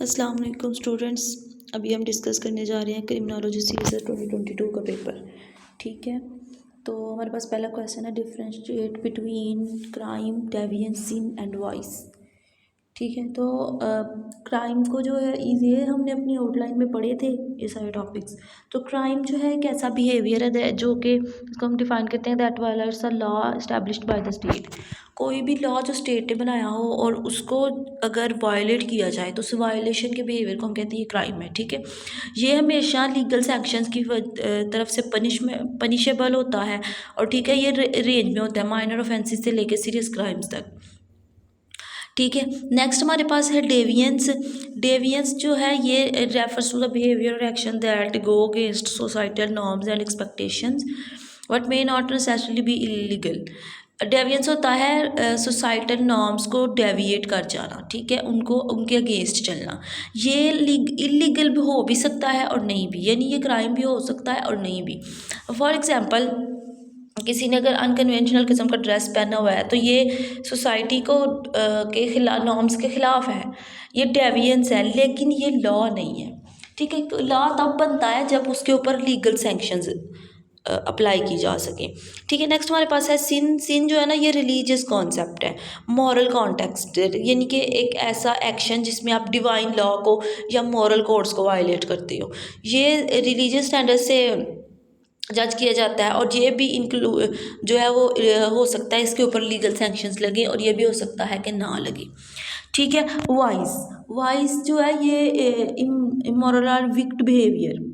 अस्सलाम वालेकुम स्टूडेंट्स। अभी हम डिस्कस करने जा रहे हैं क्रिमिनोलॉजी सीरीज 2022 का पेपर। ठीक है, तो हमारे पास पहला क्वेश्चन है, differentiate between crime, deviance, sin and vice. ठीक है, तो क्राइम को जो है ये हमने अपनी आउटलाइन में पढ़े थे ये सारे टॉपिक्स। तो क्राइम जो है एक ऐसा बिहेवियर है जो कि इसको हम डिफाइन करते हैं that violets a law established by the state. कोई भी लॉ जो स्टेट ने बनाया हो और उसको अगर वायलेट किया जाए तो उस वायलेशन के बिहेवियर को हम कहते हैं ये क्राइम है। ठीक है, ये हमेशा लीगल सैंक्शंस की तरफ से पनिशेबल होता है और ठीक है ये रेंज में होता है माइनर ऑफेंसेस से लेकर सीरियस क्राइम्स तक। ठीक है, नेक्स्ट हमारे पास है डेविएंस। डेविएंस जो है ये रेफर्स टू द बिहेवियर और action that go against societal norms and expectations but may not necessarily be illegal. Deviance होता है सोसाइटल नॉर्म्स को डेविएट कर जाना। ठीक है, उनको उनके अगेंस्ट चलना। ये इलीगल भी हो भी सकता है और नहीं भी, यानी ये क्राइम भी हो सकता है और नहीं भी। फॉर एग्जांपल, किसी ने अगर अनकन्वेंशनल किस्म का ड्रेस पहना हुआ है तो ये सोसाइटी को के खिलाफ, नॉर्म्स के ख़िलाफ़ है, ये डेविएंस है, लेकिन ये लॉ नहीं है। ठीक है, लॉ तब बनता है जब उसके ऊपर लीगल सैंक्शंस अप्लाई की जा सके। ठीक है, नेक्स्ट हमारे पास है सिन। सिन जो है ना ये रिलीजियस कॉन्सेप्ट है, मॉरल कॉन्टेक्स्ट, यानी कि एक ऐसा एक्शन जिसमें आप डिवाइन लॉ को या मॉरल कोड्स को वायलेट करते हो। ये रिलीजियस स्टैंडर्ड से जज किया जाता है और ये भी इंक्लूड जो है वो हो सकता है इसके ऊपर लीगल सैंक्शंस लगे और ये भी हो सकता है कि ना लगे। ठीक है, वाइस। वाइस जो है ये इमोरल और wicked behaviour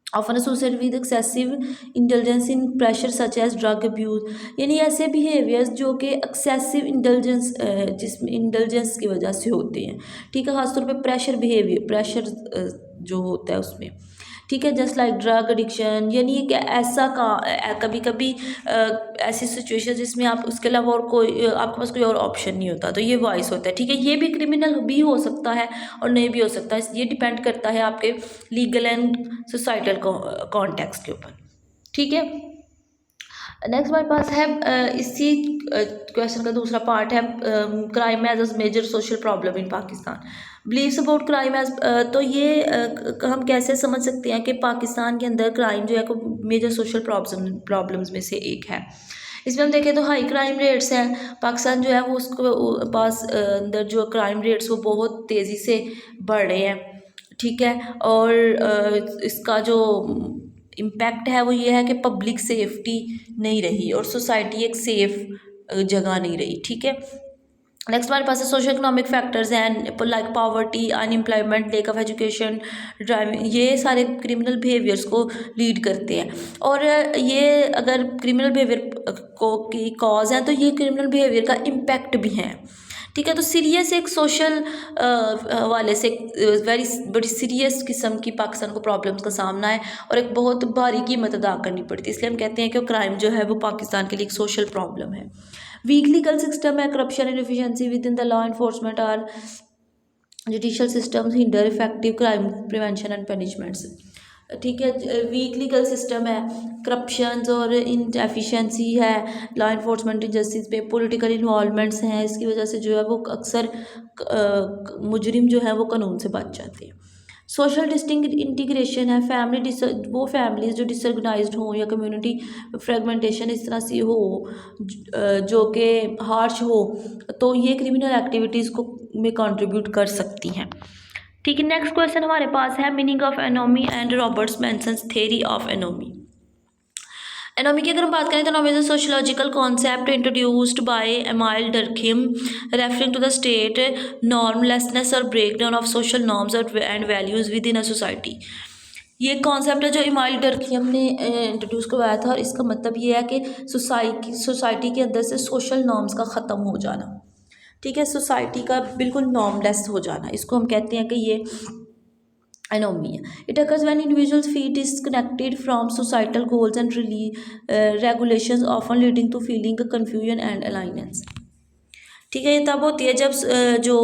often associated with excessive intelligence in pressure such as drug abuse, यानी ऐसे बिहेवियर्स जो कि एक्सेसिव इंटेलिजेंस जिसमें इंटेलिजेंस की वजह से होते हैं। ठीक है, खासतौर पे प्रेशर बिहेवियर, प्रेशर जो होता है उसमें। ठीक है, जस्ट लाइक ड्रग एडिक्शन, यानी कि ऐसा कभी कभी ऐसी सिचुएशन जिसमें आप उसके अलावा और कोई आपके पास कोई और ऑप्शन नहीं होता, तो ये वॉइस होता है। ठीक है, ये भी क्रिमिनल भी हो सकता है और नहीं भी हो सकता है, ये डिपेंड करता है आपके लीगल एंड सोसाइटल कॉन्टेक्स्ट के ऊपर। ठीक है, नेक्स्ट हमारे पास है इसी क्वेश्चन का दूसरा पार्ट है, crime as a major social problem in Pakistan. Believes about crime as, तो ये हम कैसे समझ सकते हैं कि पाकिस्तान के अंदर क्राइम जो है को मेजर सोशल प्रॉब्लम्स में से एक है। इसमें हम देखें तो हाई क्राइम रेट्स हैं, पाकिस्तान जो है वो उसको पास अंदर जो क्राइम रेट्स वो बहुत तेज़ी से बढ़ रहे हैं। ठीक है, और इसका जो इम्पैक्ट है वो ये है कि पब्लिक सेफ्टी नहीं रही और सोसाइटी एक सेफ जगह नहीं रही। ठीक है, नेक्स्ट हमारे पास है सोशल इकोनॉमिक फैक्टर्स हैं like poverty, unemployment, lake of education, driving, ये सारे क्रिमिनल बिहेवियर्स को लीड करते हैं। और ये अगर क्रिमिनल बिहेवियर को की कॉज है तो ये क्रिमिनल बिहेवियर का इम्पैक्ट भी है। ठीक है, तो सीरियस एक सोशल वाले से वेरी बड़ी सीरियस किस्म की पाकिस्तान को प्रॉब्लम्स का सामना है और एक बहुत भारी कीमत अदा करनी पड़ती है, इसलिए हम कहते हैं कि क्राइम जो है वो पाकिस्तान के लिए एक सोशल प्रॉब्लम है। वीक लीगल सिस्टम है, corruption and efficiency within the law enforcement or judicial systems hinder effective crime prevention and punishments. ठीक है, वीक लीगल सिस्टम है, करप्शंस और इनएफिशिएंसी है, लॉ इन्फोर्समेंट जस्टिस पे पॉलिटिकल इन्वॉल्वमेंट्स हैं, इसकी वजह से जो है वो अक्सर मुजरिम जो है वो कानून से बच जाते हैं। सोशल डिस्टिंग इंटीग्रेशन है, वो फैमिलीज जो डिसऑर्गेनाइज्ड हो या कम्युनिटी फ्रेगमेंटेशन इस तरह से हो जो कि हार्श हो, तो ये क्रिमिनल एक्टिविटीज़ को में कंट्रीब्यूट कर सकती हैं। ठीक है, नेक्स्ट क्वेश्चन हमारे पास है meaning of anomie and Robert's mentions theory of anomie. Anomie की अगर हम बात करें तो anomie is a sociological concept introduced by Emile Durkheim referring to the state normlessness और breakdown of social norms and values within a society. ये concept है जो इमाइल डर्खियम ने इंट्रोड्यूस करवाया था और इसका मतलब ये है कि सोसाइटी के अंदर से सोशल नॉर्म्स का ख़त्म हो जाना। ठीक है, सोसाइटी का बिल्कुल नॉर्मलेस हो जाना, इसको हम कहते हैं कि ये एनोमी है। It occurs when individuals feel disconnected from societal goals and regulations often leading to feeling confusion and alienation. ठीक है। ये तब होती है जब जो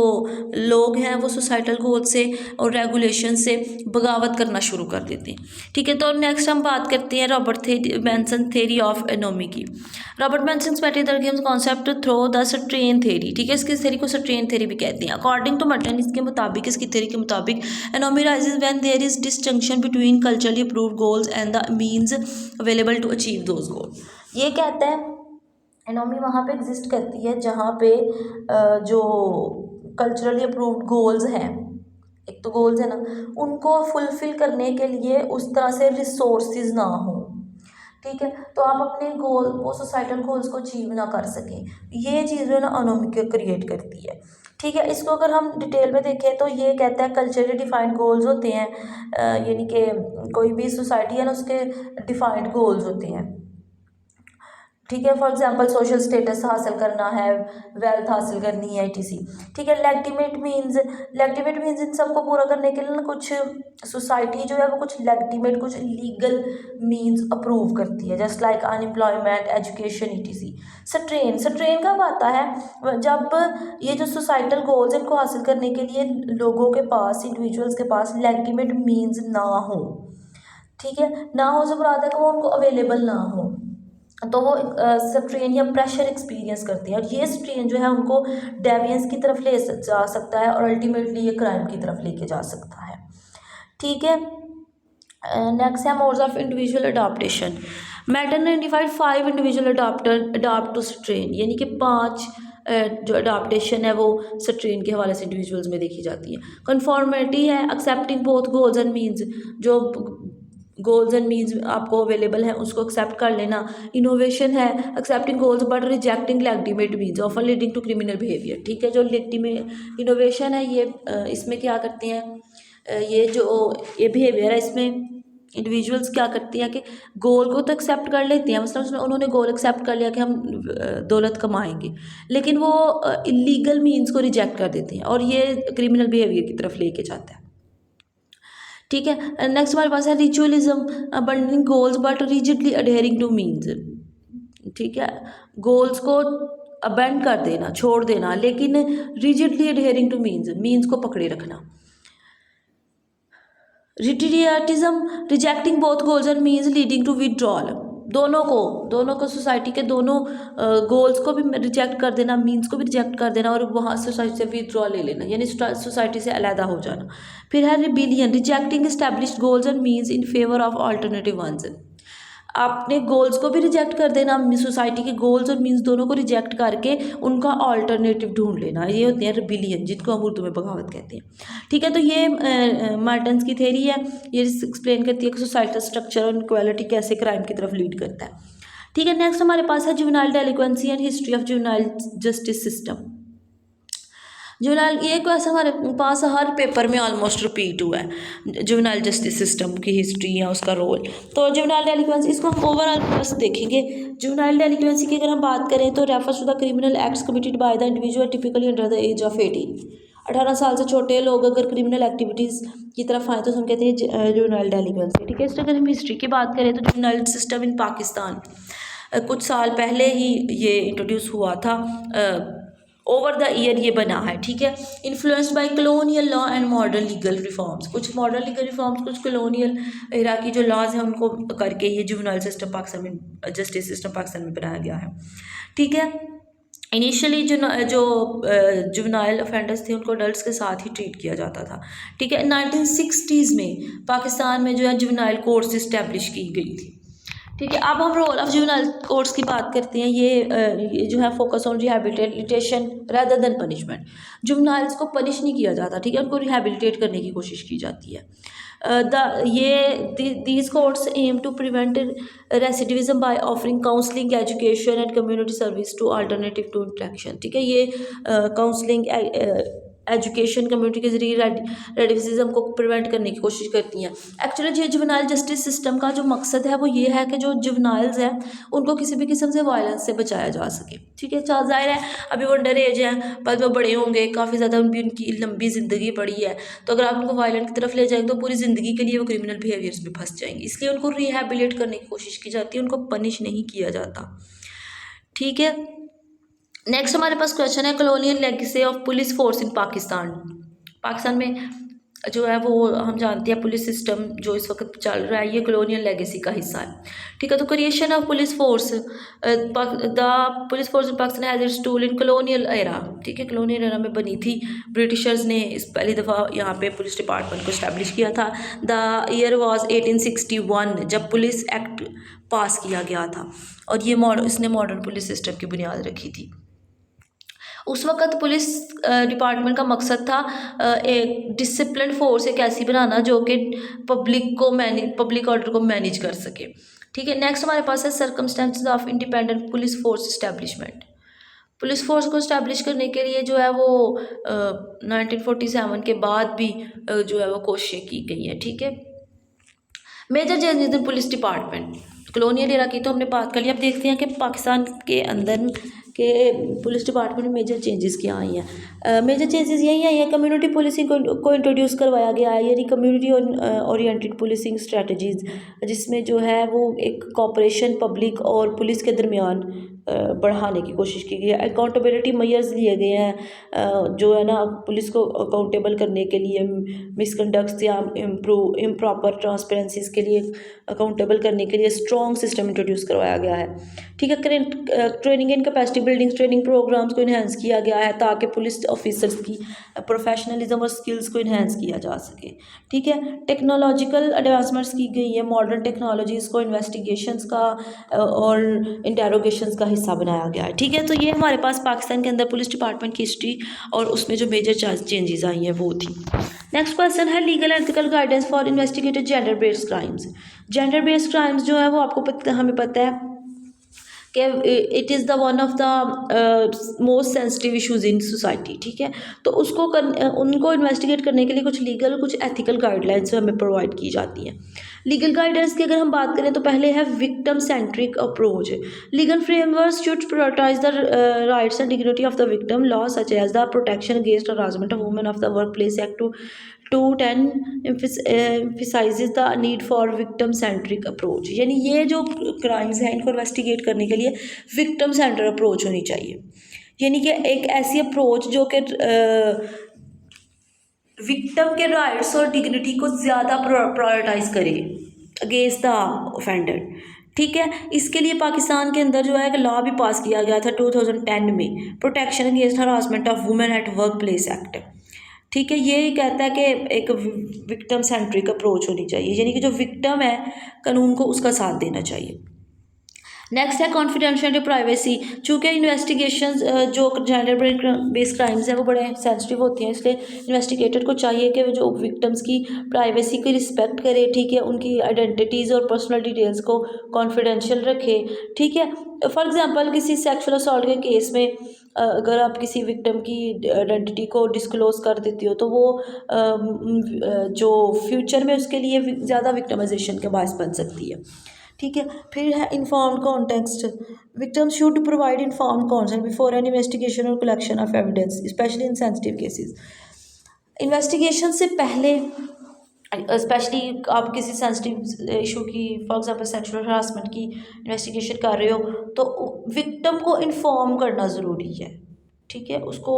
लोग हैं वो सोसाइटल गोल से और रेगुलेशन से बगावत करना शुरू कर देते हैं। ठीक है। तो नेक्स्ट हम बात करते हैं Robert Benson theory of anomie की। रॉबर्ट बेंसन स्पेटिदर concept through the strain theory. ठीक है। इसकी थ्योरी को स्ट्रेन थ्योरी भी कहते हैं। अकॉर्डिंग टू मर्टन, इसके मुताबिक, इसकी थ्योरी के मुताबिक, anomie rises when there is distinction between culturally approved goals and the means available to achieve those goal. ये कहता है एनोमी वहाँ पे एग्जिस्ट करती है जहाँ पे जो कल्चरली अप्रूव्ड गोल्स हैं, एक तो गोल्स है ना, उनको फुलफिल करने के लिए उस तरह से रिसोर्सेज ना हो। ठीक है। तो आप अपने गोल, वो सोसाइटल गोल्स को अचीव ना कर सकें, ये चीज़ जो है ना एनोमी क्रिएट करती है। ठीक है। इसको अगर हम डिटेल में देखें तो ये कहता है कल्चरली डिफाइंड गोल्स होते हैं, यानी कि कोई भी सोसाइटी है ना उसके डिफाइंड गोल्स होते हैं। ठीक है। फॉर एग्जांपल सोशल स्टेटस हासिल करना है, वेल्थ हासिल करनी है, etc। ठीक है। लेजिटिमेट मीन्स इन सबको पूरा करने के लिए ना कुछ सोसाइटी जो है वो कुछ लेजिटिमेट, कुछ लीगल मीन्स अप्रूव करती है, just like unemployment, education, etc। Strain कब आता है? जब ये जो सोसाइटल गोल्स इनको हासिल करने के लिए लोगों के पास, इंडिविजुअल्स के पास लेजिटिमेट मीन्स ना हो। ठीक है। ना हो से मुराद है कि वो उनको अवेलेबल ना हो, तो वो स्ट्रेन या प्रेशर एक्सपीरियंस करते हैं, और ये स्ट्रेन जो है उनको डेवियंस की तरफ ले जा सकता है और अल्टीमेटली ये क्राइम की तरफ लेके जा सकता है। ठीक है। नेक्स्ट है modes of individual adaptation. Merton ने identified 5 individual adopt to strain, यानी कि 5 जो अडॉप्टेशन है वो स्ट्रेन के हवाले से इंडिविजुअल्स में देखी जाती है। कन्फॉर्मिटी है, accepting both goals and means, जो गोल्स एंड मीन्स आपको अवेलेबल है उसको एक्सेप्ट कर लेना। इनोवेशन है, accepting goals but rejecting legitimate means often leading to criminal behaviour. ठीक है। जो लेजिटिमेट इनोवेशन है ये इसमें क्या करते हैं, ये बिहेवियर है, इसमें इंडिविजुअल्स क्या करती हैं कि गोल को तो एक्सेप्ट कर लेते हैं, मतलब उन्होंने गोल एक्सेप्ट कर लिया कि हम दौलत कमाएंगे, लेकिन वो इलीगल मीन्स को रिजेक्ट कर देते हैं और ये क्रिमिनल बिहेवियर की तरफ लेके जाता है। ठीक है। नेक्स्ट हमारे पास है ritualism, abandoning goals but rigidly adhering to means. ठीक है। गोल्स को अबेंड कर देना, छोड़ देना, लेकिन रिजिडली अडेयरिंग टू मीन्स को पकड़े रखना। Retreatism, rejecting both goals and means leading to withdrawal. दोनों को सोसाइटी के दोनों गोल्स को भी रिजेक्ट कर देना, मीन्स को भी रिजेक्ट कर देना, और वहाँ सोसाइटी से विड्रॉ ले लेना, यानी सोसाइटी से अलहदा हो जाना। फिर है rebellion, rejecting established goals and means in favour of alternative ones. अपने गोल्स को भी रिजेक्ट कर देना, सोसाइटी के गोल्स और मीन्स दोनों को रिजेक्ट करके उनका अल्टरनेटिव ढूंढ लेना, ये होते हैं रिबिलियन, जिनको हम उर्दू में बगावत कहते हैं। ठीक है। तो ये मार्टन्स की थ्योरी है, ये एक्सप्लेन करती है कि सोसाइटल स्ट्रक्चर और इनक्वालिटी कैसे क्राइम की तरफ लीड करता है। ठीक है। नेक्स्ट हमारे पास है juvenile delinquency and history of juvenile justice system. Juvenile, ये क्वेश्चन हमारे पास हर पेपर में ऑलमोस्ट रिपीट हुआ है, जुवेनाइल जस्टिस सिस्टम की हिस्ट्री या उसका रोल। तो जुवेनाइल डेलिक्वेंसी, इसको हम ओवरऑल बस देखेंगे। जुवेनाइल डेलिक्वेंसी की अगर हम बात करें तो refers to the criminal acts committed by the individual typically under the age of 18। 18 साल से छोटे लोग अगर क्रिमिनल एक्टिविटीज़ की तरफ आए तो हम कहते हैं जुवेनाइल डेलिक्वेंसी। ठीक है। इससे अगर हम हिस्ट्री की बात करें तो जुवेनाइल सिस्टम इन पाकिस्तान कुछ साल पहले ही ये इंट्रोड्यूस हुआ था, ओवर द ईयर ये बना है। ठीक है। Influenced by colonial law and modern legal reforms, कुछ मॉडर्न लीगल रिफॉर्म्स, कुछ कलोनियल एरा की जो लॉज हैं उनको करके ये जुवेनाइल सिस्टम पाकिस्तान में, जस्टिस सिस्टम पाकिस्तान में बनाया गया है। ठीक है। इनिशियली जो जुवेनाइल ऑफेंडर्स थे उनको अडल्ट्स के साथ ही ट्रीट किया जाता था। ठीक है। 1960s में पाकिस्तान में जो है जुवेनाइल कोर्ट्स इस्टेब्लिश की गई थी। ठीक है। अब हम रोल ऑफ जुवेनाइल कोर्ट्स की बात करते हैं। ये जो है focus on rehabilitation rather than punishment. Juveniles को पनिश नहीं किया जाता, ठीक है, उनको रिहैबिलिटेट करने की कोशिश की जाती है। These courts aim to prevent recidivism by offering counselling, education and community service to alternative to interaction. ठीक है। ये काउंसलिंग, एजुकेशन, कम्युनिटी के जरिए रेडिविज्म को प्रिवेंट करने की कोशिश करती हैं। एक्चुअली ये जुवेनाइल जस्टिस सिस्टम का जो मकसद है वो ये है कि जो जुवेनाइल्स हैं उनको किसी भी किस्म से वायलेंस से बचाया जा सके। ठीक है। जाहिर है अभी वो अंडर एज है, बाद में बड़े होंगे, काफ़ी ज़्यादा उनकी लंबी ज़िंदगी पड़ी है, तो अगर आप उनको वायलेंट की तरफ ले जाएंगे तो पूरी ज़िंदगी के लिए वो क्रिमिनल बिहेवियर्स में फंस जाएंगे, इसलिए उनको रिहैबिलिटेट करने की कोशिश की जाती है, उनको पनिश नहीं किया जाता। ठीक है। नेक्स्ट हमारे पास क्वेश्चन है colonial legacy of police force in Pakistan. Pakistan में जो है वो हम जानते हैं पुलिस सिस्टम जो इस वक्त चल रहा है ये कॉलोनियल लेगेसी का हिस्सा है। ठीक है, तो creation of police force, the police force in Pakistan has its tool in colonial era. ठीक है, कॉलोनियल एरा में बनी थी, ब्रिटिशर्स ने इस पहली दफ़ा यहाँ पे पुलिस डिपार्टमेंट को इस्टेब्लिश किया था। द ईयर वाज 1861 जब पुलिस एक्ट पास किया गया था और ये इसने मॉडर्न पुलिस सिस्टम की बुनियाद रखी थी। उस वक़्त पुलिस डिपार्टमेंट का मकसद था एक डिसिप्लिन फोर्स एक ऐसी बनाना जो कि पब्लिक ऑर्डर को मैनेज कर सके। ठीक है, नेक्स्ट हमारे पास है circumstances of independent police force establishment. Police force को इस्टेब्लिश करने के लिए जो है वो 1947 के बाद भी जो है वो कोशिशें की गई हैं। ठीक है, major changes in police department, colonial era की तो हमने बात कर ली। अब देखते हैं कि पाकिस्तान के अंदर के पुलिस डिपार्टमेंट में मेजर चेंजेस क्या आई हैं। मेजर चेंजेस यही आई हैं, कम्युनिटी पुलिसिंग को इंट्रोड्यूस करवाया गया है, यानी कम्युनिटी ओरिएंटेड पुलिसिंग स्ट्रेटजीज़, जिसमें जो है वो एक कॉपरेशन पब्लिक और पुलिस के दरमियान बढ़ाने की कोशिश की गई है। अकाउंटेबिलिटी मेजर्स लिए गए हैं, जो है ना पुलिस को अकाउंटेबल करने के लिए, मिसकंडक्ट्स या इम्प्रॉपर ट्रांसपेरेंसीज के लिए अकाउंटेबल करने के लिए स्ट्रॉन्ग सिस्टम इंट्रोड्यूस करवाया गया है। ठीक है, training and capacity building training programmes को इन्हेंस किया गया है ताकि पुलिस ऑफिसर्स की प्रोफेशनलिज्म और स्किल्स को इन्हेंस किया जा सके। ठीक है, टेक्नोलॉजिकल एडवांसमेंट्स की गई है, मॉडर्न टेक्नोलॉजीज़ को इन्वेस्टिगेशंस का और इंटेरोगेशंस का हिस्सा बनाया गया है। ठीक है, तो ये हमारे पास पाकिस्तान के अंदर पुलिस डिपार्टमेंट की हिस्ट्री और उसमें जो मेजर चेंजेस आई हैं वो थी। नेक्स्ट क्वेश्चन है legal ethical guidance for investigated gender based crimes. Gender based crimes जो है वो आपको हमें पता है कि it is the one of the most sensitive issues in society. ठीक है, तो उनको इन्वेस्टिगेट करने के लिए कुछ लीगल कुछ एथिकल गाइडलाइंस हमें प्रोवाइड की जाती हैं। लीगल गाइडेंस की अगर हम बात करें तो पहले है victim centric approach. Legal framework should prioritise the rights and dignity of the victim, law such as the protection against harassment of women of the work place act 210 emphasizes the need for victim centric approach। यानी ये जो crimes हैं इनको investigate करने के लिए victim centre approach होनी चाहिए, यानी कि एक ऐसी अप्रोच जो कि विक्टिम के राइट्स और डिग्निटी को ज़्यादा प्रायोरिटाइज करे अगेंस्ट द ऑफेंडर। ठीक है, इसके लिए पाकिस्तान के अंदर जो है एक लॉ भी पास किया गया था 2010 में, protection against harassment of women at work place act. ठीक है, ये कहता है कि एक विक्टिम सेंट्रिक अप्रोच होनी चाहिए, यानी कि जो विक्टिम है कानून को उसका साथ देना चाहिए। नेक्स्ट है कॉन्फिडेंशियलिटी प्राइवेसी। चूँकि इन्वेस्टिगेशन जो जेंडर बेस्ड क्राइम्स हैं वो बड़े सेंसिटिव होती हैं, इसलिए इन्वेस्टिगेटर को चाहिए कि जो विक्टिम्स की प्राइवेसी की रिस्पेक्ट करे। ठीक है, उनकी आइडेंटिटीज़ और पर्सनल डिटेल्स को कॉन्फिडेंशियल रखे। ठीक है, फॉर एग्जांपल किसी सेक्सुअल असॉल्ट के केस में अगर आप किसी विक्टिम की आइडेंटिटी को डिस्क्लोज़ कर देती हो तो वो जो फ्यूचर में उसके लिए ज़्यादा विक्टिमाइजेशन का बायस बन सकती है। ठीक है, फिर है informed context. Victims should provide informed consent before an investigation और collection of evidence, specially in sensitive cases. Investigation से पहले स्पेशली आप किसी सेंसिटिव इशू की, फॉर एग्जांपल सेक्सुअल हरासमेंट की इन्वेस्टिगेशन कर रहे हो तो विक्टिम को इन्फॉर्म करना ज़रूरी है। ठीक है, उसको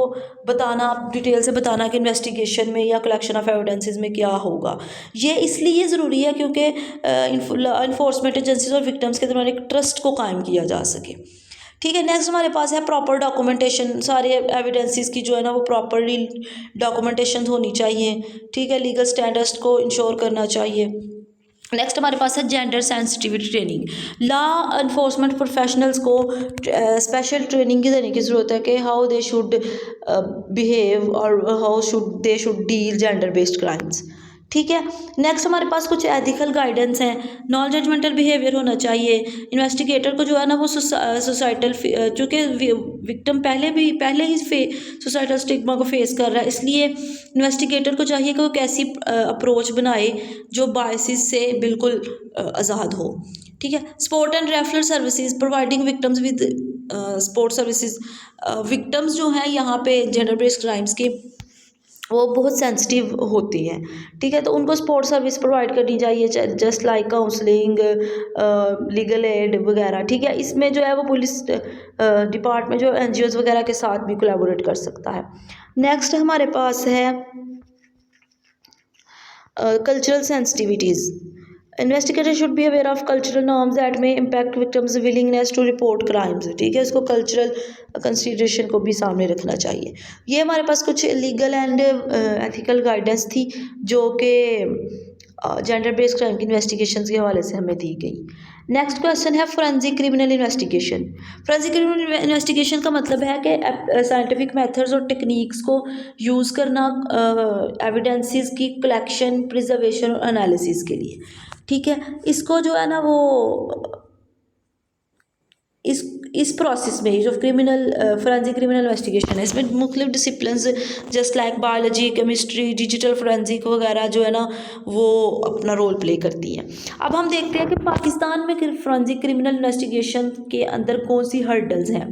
बताना, डिटेल से बताना कि इन्वेस्टिगेशन में या कलेक्शन ऑफ एविडेंसेस में क्या होगा। ये इसलिए ज़रूरी है क्योंकि इन्फोर्समेंट एजेंसीज और विक्टिम्स के दरमियान एक ट्रस्ट को कायम किया जा सके। ठीक है, नेक्स्ट हमारे पास है प्रॉपर डॉक्यूमेंटेशन। सारे एविडेंसेस की जो है ना वो प्रॉपरली डॉक्यूमेंटेशन होनी चाहिए। ठीक है, लीगल स्टैंडर्ड्स को इंश्योर करना चाहिए। नेक्स्ट हमारे पास है gender sensitivity training. Law enforcement professionals को स्पेशल ट्रेनिंग की देने की ज़रूरत है कि हाउ दे शुड बिहेव और how they should deal gender based crimes. ठीक है, नेक्स्ट हमारे पास कुछ एथिकल गाइडेंस हैं। नॉन जजमेंटल बिहेवियर होना चाहिए। इन्वेस्टिगेटर को जो है ना वो सोसाइटल, चूँकि विक्टिम पहले ही सोसाइटल स्टिग्मा को फेस कर रहा है, इसलिए इन्वेस्टिगेटर को चाहिए कि वो कैसी अप्रोच बनाए जो बायसेस से बिल्कुल आज़ाद हो। ठीक है, support and referral services providing victims with support services. Victims जो हैं यहाँ पे जेंडर बेस्ड क्राइम्स के वो बहुत सेंसिटिव होती हैं, ठीक है। तो उनको सपोर्ट सर्विस प्रोवाइड करनी चाहिए, just like counselling, legal aid वगैरह, ठीक है। इसमें जो है वो पुलिस डिपार्टमेंट जो NGOs वगैरह के साथ भी कोलैबोरेट कर सकता है। नेक्स्ट हमारे पास है cultural sensitivities. Investigator should be aware of cultural norms that may impact victims willingness to report crimes, ठीक है। इसको कल्चरल कंसिडरेशन को भी सामने रखना चाहिए। ये हमारे पास कुछ लीगल एंड एथिकल गाइडेंस थी जो कि जेंडर बेस्ड क्राइम की इन्वेस्टिगेशन के हवाले से हमें दी गई। नेक्स्ट क्वेश्चन है forensic criminal investigation. Forensic criminal investigation का मतलब है कि साइंटिफिक मेथड्स और टेक्निक्स को यूज़ करना एविडेंसेस की कलेक्शन, प्रिजर्वेशन और एनालिसिस के लिए, ठीक है। इसको जो है ना वो इस प्रोसेस में जो क्रिमिनल फोरेंसिक क्रिमिनल इन्वेस्टिगेशन है, इसमें मुख्तलिफ disciplines just like biology, chemistry, digital forensic वगैरह जो है ना वो अपना रोल प्ले करती हैं। अब हम देखते हैं कि पाकिस्तान में फोरेंसिक क्रिमिनल इन्वेस्टिगेशन के अंदर कौन सी हर्डल्स हैं।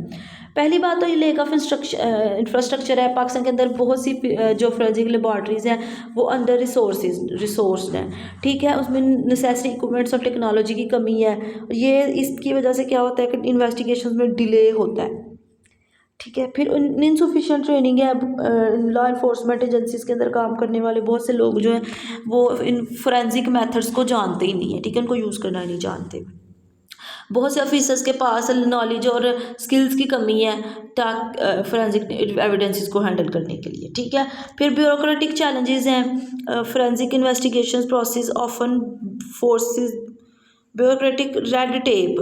पहली बात तो ये लेक ऑफ इंफ्रास्ट्रक्चर है। पाकिस्तान के अंदर बहुत सी जो फोरेंसिक लेबॉर्ट्रीज़ हैं वो अंडर रिसोर्स्ड हैं, ठीक है। उसमें नेसेसरी इक्विपमेंट्स और टेक्नोलॉजी की कमी है। ये इसकी वजह से क्या होता है कि इन्वेस्टिगेशन में डिले होता है, ठीक है। फिर इनसफिशिएंट ट्रेनिंग है। लॉ इन्फोर्समेंट एजेंसीज के अंदर काम करने वाले बहुत से लोग जो हैं वो इन फोरेंसिक मेथड्स को जानते ही नहीं है, ठीक है, उनको यूज़ करना नहीं जानते। बहुत से ऑफिसर्स के पास नॉलेज और स्किल्स की कमी है फोरेंसिक एविडेंसेस को हैंडल करने के लिए, ठीक है। फिर ब्यूरोक्रेटिक चैलेंजेस हैं। Forensic investigation process often forces bureaucratic red tape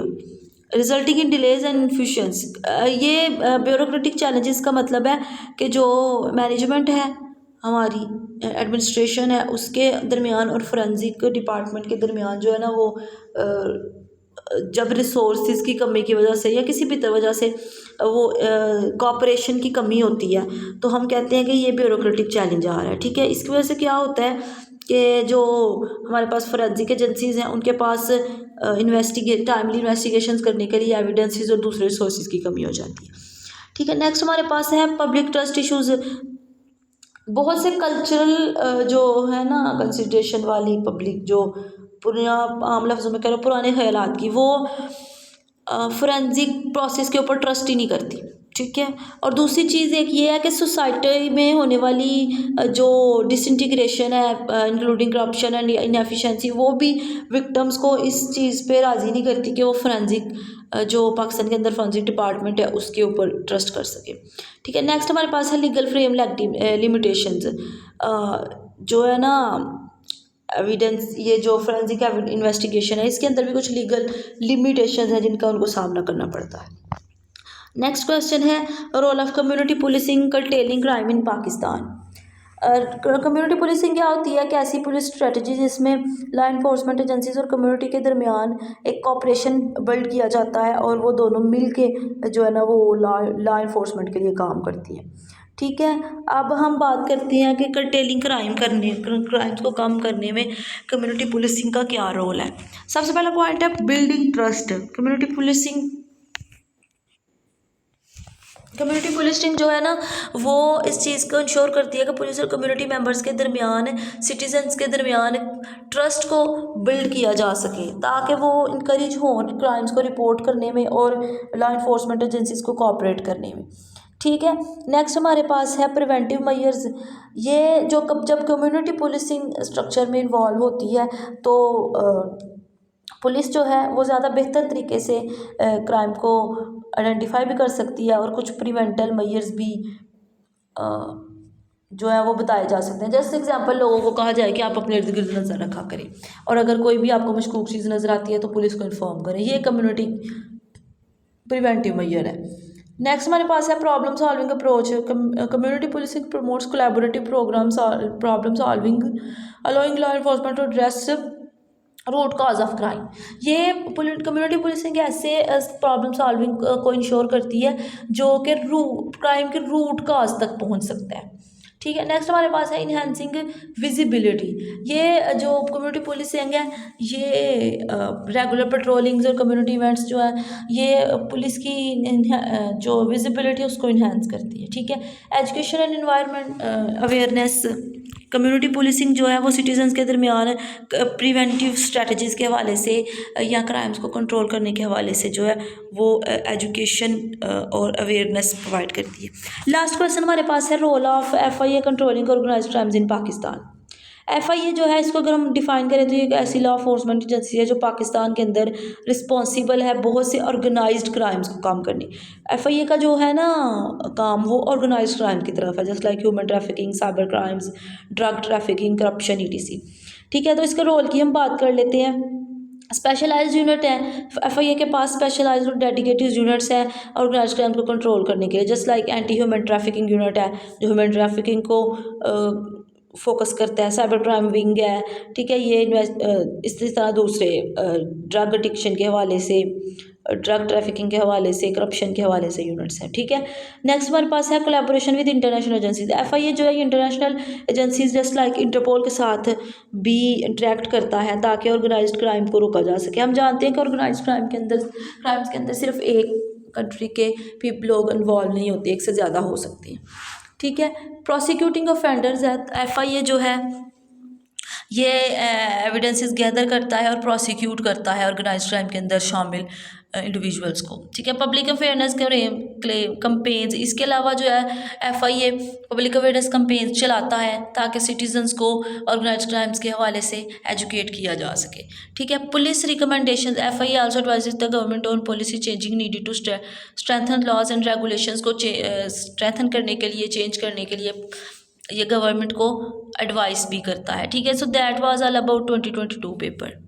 resulting in delays and inefficiencies. ये ब्यूरोक्रेटिक चैलेंजेस का मतलब है कि जो मैनेजमेंट है हमारी, एडमिनिस्ट्रेशन है, उसके दरमियान और फोरेंसिक डिपार्टमेंट के दरमियान जो है ना वो जब रिसोर्सेज की कमी की वजह से या किसी भी वजह से वो कोऑपरेशन की कमी होती है तो हम कहते हैं कि ये ब्यूरोक्रेटिक चैलेंज आ रहा है, ठीक है। इसकी वजह से क्या होता है कि जो हमारे पास फोरेंसिक एजेंसीज़ हैं उनके पास टाइमली इन्वेस्टिगेशंस करने के लिए एविडेंसेस और दूसरे रिसोर्सेज की कमी हो जाती है, ठीक है। नेक्स्ट हमारे पास है पब्लिक ट्रस्ट इश्यूज़। बहुत से कल्चरल जो है ना कंसिडरेशन वाली पब्लिक जो आम लफ्ज़ों में कह लो पुराने ख्यालात की, वो फोरेंसिक प्रोसेस के ऊपर ट्रस्ट ही नहीं करती, ठीक है। और दूसरी चीज़ एक ये है कि सोसाइटी में होने वाली जो डिसइंटीग्रेशन है इंक्लूडिंग करप्शन एंड इनएफिशिएंसी, वो भी विक्टिम्स को इस चीज़ पे राज़ी नहीं करती कि वो फोरेंसिक जो पाकिस्तान के अंदर फोरेंसिक डिपार्टमेंट है उसके ऊपर ट्रस्ट कर सके, ठीक है। नेक्स्ट हमारे पास है लीगल फ्रेम लिमिटेशंस। जो है ना एविडेंस, ये जो फोरेंसिक इन्वेस्टिगेशन है इसके अंदर भी कुछ लीगल लिमिटेशंस हैं जिनका उनको सामना करना पड़ता है। नेक्स्ट क्वेश्चन है role of community policing curtailing crime in Pakistan. Community policing क्या होती है? एक ऐसी पुलिस स्ट्रेटजी जिसमें लॉ इन्फोर्समेंट एजेंसीज और कम्युनिटी के दरमियान एक कॉपरेशन बिल्ड किया जाता है और वो दोनों मिल के जो है ना वो लॉ इन्फोर्समेंट के लिए काम करती हैं, ठीक है। अब हम बात करते हैं कि कर्टेलिंग क्राइम्स को कम करने में कम्युनिटी पुलिसिंग का क्या रोल है। सबसे पहला पॉइंट है बिल्डिंग ट्रस्ट। कम्युनिटी पुलिसिंग जो है ना वो इस चीज़ को इंश्योर करती है कि पुलिस और कम्युनिटी मेंबर्स के दरमियान, सिटीजन्स के दरमियान ट्रस्ट को बिल्ड किया जा सके ताकि वो इंकरेज हों क्राइम्स को रिपोर्ट करने में और लॉ इन्फोर्समेंट एजेंसीज को कोऑपरेट करने में, ठीक है। नेक्स्ट हमारे पास है प्रिवेंटिव मेजर्स। ये जो जब कम्युनिटी पुलिसिंग स्ट्रक्चर में इन्वॉल्व होती है तो पुलिस जो है वो ज़्यादा बेहतर तरीके से क्राइम को आइडेंटिफाई भी कर सकती है और कुछ प्रिवेंटल मेजर्स भी जो है वो बताए जा सकते हैं। जैसे एग्जांपल लोगों को कहा जाए कि आप अपने इर्द गिर्द नज़र रखा करें और अगर कोई भी आपको मशकूक चीज़ नज़र आती है तो पुलिस को इन्फॉर्म करें। ये कम्युनिटी प्रिवेंटिव मेजर है। नेक्स्ट हमारे पास है problem solving approach. Community policing promotes collaborative problem solving allowing law enforcement to address root cause of crime. ये कम्युनिटी पुलिसिंग ऐसे प्रॉब्लम सॉल्विंग को इंश्योर करती है जो कि क्राइम के रूट कॉज तक पहुंच सकता है, ठीक है। नेक्स्ट हमारे पास है इन्हेंसिंग विजिबिलिटी। ये जो कम्युनिटी पुलिसिंग है ये रेगुलर पेट्रोलिंग्स और कम्युनिटी इवेंट्स जो है ये पुलिस की जो विजिबिलिटी है उसको इन्हेंस करती है। ठीक है। Education and environment awareness, community policing जो है वो सिटीजन्स के दरमियान प्रिवेंटिव स्ट्रेटजीज़ के हवाले से या क्राइम्स को कंट्रोल करने के हवाले से जो है वो एजुकेशन और अवेयरनेस प्रोवाइड करती है। लास्ट क्वेश्चन हमारे पास है role of FIA controlling organised crimes in Pakistan. FIA जो है इसको अगर हम डिफ़ाइन करें तो ये एक ऐसी लॉ एनफोर्समेंट एजेंसी है जो पाकिस्तान के अंदर रिस्पॉन्सिबल है बहुत से ऑर्गेनाइज्ड क्राइम्स को काम करने। FIA का जो है ना काम वो ऑर्गेनाइज्ड क्राइम की तरफ है, just like human trafficking, cyber crimes, drug trafficking, corruption ETC। ठीक है। तो इसके रोल की हम बात कर लेते हैं। स्पेशलाइज्ड यूनिट है FIA के पास, स्पेशलाइज्ड और डेडिकेटेड यूनिट्स हैं ऑर्गेनाइज्ड क्राइम को कंट्रोल करने के लिए, just like anti human trafficking unit है जो ह्यूमन ट्रैफिकिंग को फोकस करता है, साइबर क्राइम विंग है। ठीक है। ये इसी तरह दूसरे ड्रग एडिक्शन के हवाले से, ड्रग ट्रैफिकिंग के हवाले से, करप्शन के हवाले से यूनिट्स हैं। ठीक है। नेक्स्ट हमारे पास है collaboration with international agencies. FIA जो है international agencies just like Interpol के साथ भी इंटरेक्ट करता है ताकि ऑर्गेनाइज्ड क्राइम को रोका जा सके। हम जानते हैं कि ऑर्गेनाइज्ड क्राइम्स के अंदर सिर्फ एक कंट्री के भी लोग इन्वॉल्व नहीं होते, एक से ज़्यादा हो सकते हैं। ठीक है। प्रोसिक्यूटिंग ऑफेंडर्स है FIA जो है ये एविडेंसेस गैदर करता है और प्रोसिक्यूट करता है ऑर्गेनाइज्ड क्राइम के अंदर शामिल इंडिविजुअल्स को। ठीक है। पब्लिक अवेयरनेस कंपेन्स, इसके अलावा जो है FIA पब्लिक अवेयरनेस कंपेन्स चलाता है ताकि सिटीजन्स को ऑर्गेनाइज्ड क्राइम्स के हवाले से एजुकेट किया जा सके। ठीक है। Police recommendation, FIA also advises the government on policy changing needed to strengthen laws and regulations को स्ट्रेंथन करने के लिए, चेंज करने के लिए ये गवर्नमेंट को एडवाइस भी करता है। ठीक है। So that was all about 2022 paper.